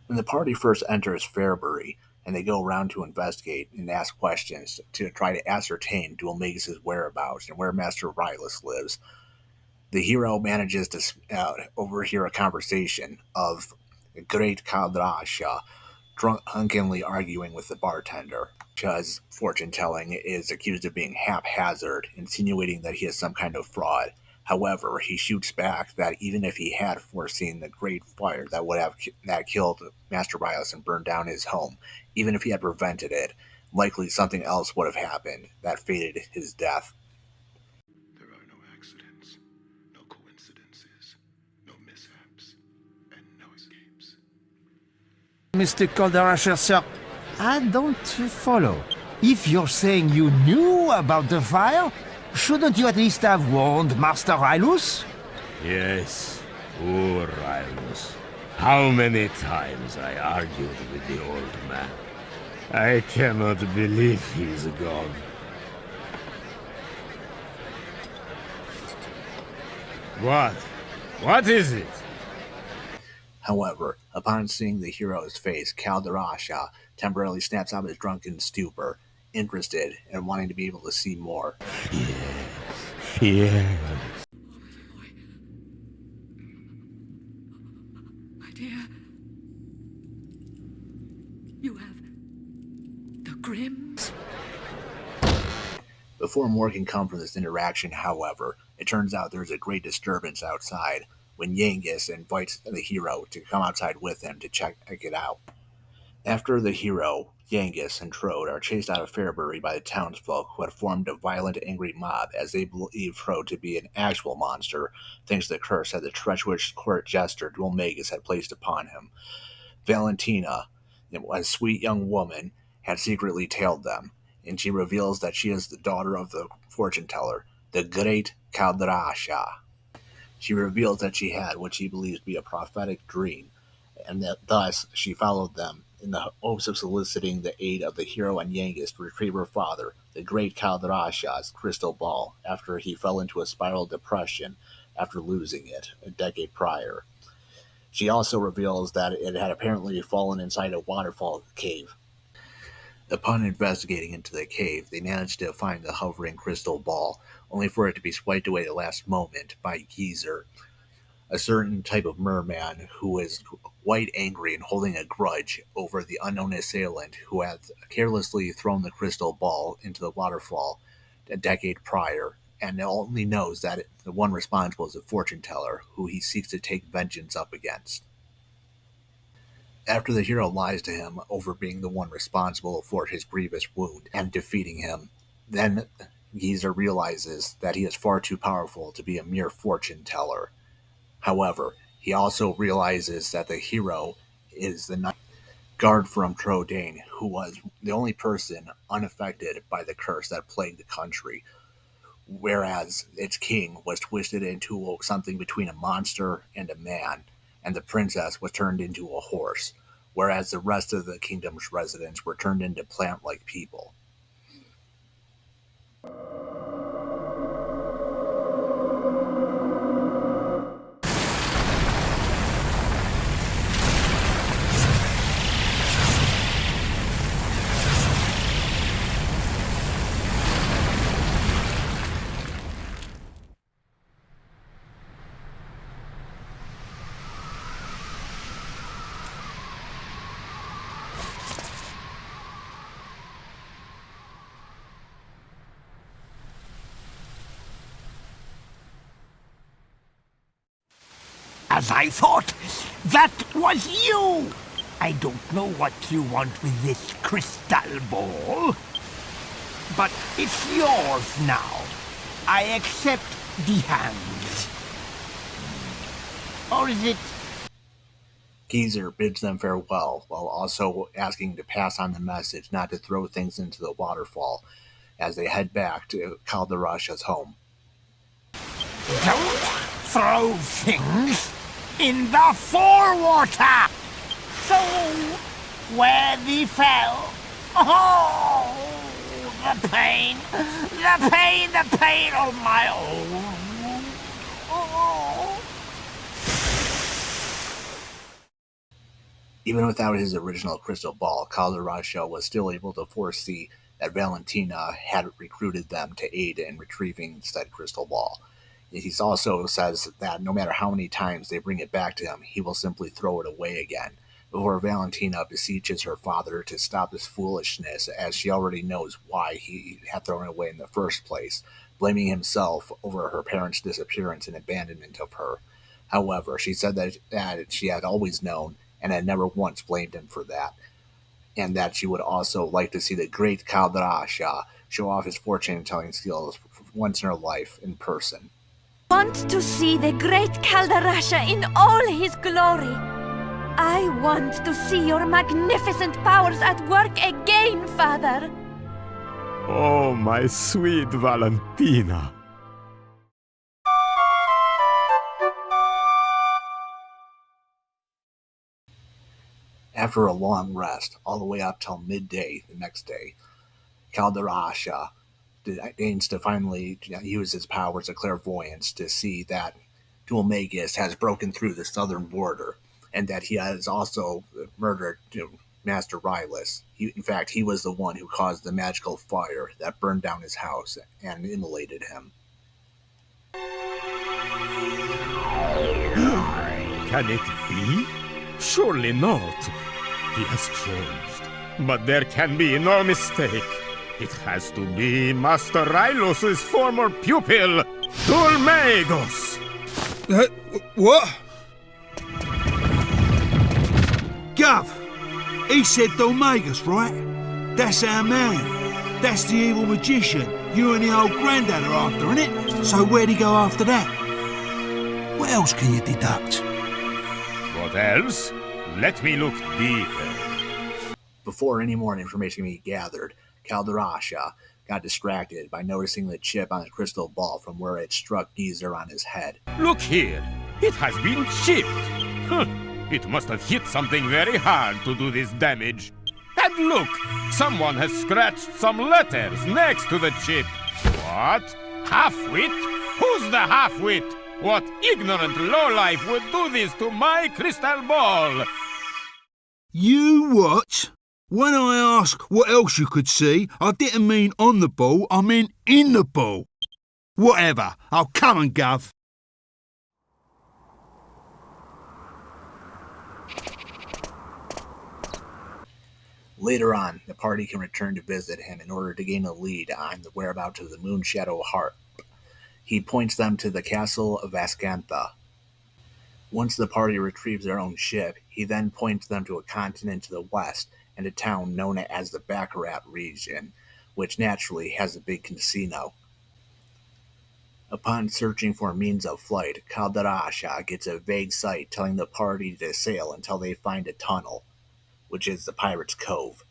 When the party first enters Fairbury, and they go around to investigate and ask questions to try to ascertain Dwelmagus' whereabouts and where Master Rylus lives, the hero manages to overhear a conversation of Great Kalderasha drunkenly arguing with the bartender. Shah's fortune telling is accused of being haphazard, insinuating that he is some kind of fraud. However, he shoots back that even if he had foreseen the great fire that would have that killed Master Rios and burned down his home, even if he had prevented it, likely something else would have happened that fated his death. There are no accidents, no coincidences, no mishaps, and no escapes. Mr. Calderasha, sir, I don't follow. If you're saying you knew about the fire, shouldn't you at least have warned Master Rylus? Yes, poor Rylus. How many times I argued with the old man. I cannot believe he's gone. What? What is it? However, upon seeing the hero's face, Kalderasha temporarily snaps out of his drunken stupor, interested and wanting to be able to see more. Yes. My dear, you have the Grims? Before more can come from this interaction, however, it turns out there's a great disturbance outside when Yangus invites the hero to come outside with him to check it out. After the hero, Yangus, and Trode are chased out of Fairbury by the townsfolk who had formed a violent, angry mob as they believe Trode to be an actual monster, thanks to the curse that the treacherous court jester Dwelmagus had placed upon him. Valentina, a sweet young woman, had secretly tailed them, and she reveals that she is the daughter of the fortune teller, the Great Kalderasha. She reveals that she had what she believes to be a prophetic dream, and that thus she followed them in the hopes of soliciting the aid of the hero and Yangus to retrieve her father, the Great Kalderasha's crystal ball, after he fell into a spiral depression after losing it a decade prior. She also reveals that it had apparently fallen inside a waterfall cave. Upon investigating into the cave, they managed to find the hovering crystal ball, only for it to be swiped away at the last moment by Geezer, a certain type of merman who is quite angry and holding a grudge over the unknown assailant who had carelessly thrown the crystal ball into the waterfall a decade prior, and only knows that the one responsible is a fortune teller who he seeks to take vengeance up against. After the hero lies to him over being the one responsible for his grievous wound and defeating him, then Geezer realizes that he is far too powerful to be a mere fortune teller. However, he also realizes that the hero is the knight guard from Trodane, who was the only person unaffected by the curse that plagued the country, whereas its king was twisted into something between a monster and a man, and the princess was turned into a horse, whereas the rest of the kingdom's residents were turned into plant-like people. As I thought, that was you! I don't know what you want with this crystal ball, but it's yours now. I accept the hands. Or is it... Geezer bids them farewell, while also asking to pass on the message not to throw things into the waterfall as they head back to Kalderasha's home. Don't throw things in the forewater! So, where they fell... Oh, the pain, the pain, the pain of my own. Oh. Even without his original crystal ball, Calderasha was still able to foresee that Valentina had recruited them to aid in retrieving said crystal ball. He also says that no matter how many times they bring it back to him, he will simply throw it away again, before Valentina beseeches her father to stop this foolishness, as she already knows why he had thrown it away in the first place, blaming himself over her parents' disappearance and abandonment of her. However, she said that she had always known and had never once blamed him for that, and that she would also like to see the great Kaldarasha show off his fortune telling skills once in her life in person. Want to see the great Kalderasha in all his glory. I want to see your magnificent powers at work again, Father. Oh, my sweet Valentina. After a long rest, all the way up till midday the next day, Kaldarasha aims to finally use his powers of clairvoyance to see that Dualmagus has broken through the southern border, and that he has also murdered Master Rylus. In fact, he was the one who caused the magical fire that burned down his house and immolated him. Can it be? Surely not. He has changed. But there can be no mistake. It has to be Master Rylos' former pupil, Dulmagos. What? Gov, he said Dolmagus, right? That's our man. That's the evil magician you and the old granddad are after, innit? So where'd he go after that? What else can you deduct? What else? Let me look deeper. Before any more information can be gathered, Kaldarasha got distracted by noticing the chip on the crystal ball from where it struck Geezer on his head. Look here. It has been chipped. Huh. It must have hit something very hard to do this damage. And look, someone has scratched some letters next to the chip. What? Half-wit? Who's the half-wit? What ignorant lowlife would do this to my crystal ball? You what? When I ask what else you could see, I didn't mean on the ball, I meant in the ball. Whatever, I'll come and Gov. Later on, the party can return to visit him in order to gain a lead on the whereabouts of the Moonshadow Harp. He points them to the castle of Ascantha. Once the party retrieves their own ship, he then points them to a continent to the west and a town known as the Baccarat region, which naturally has a big casino. Upon searching for a means of flight, Kaldarasha gets a vague sight telling the party to sail until they find a tunnel, which is the Pirate's Cove.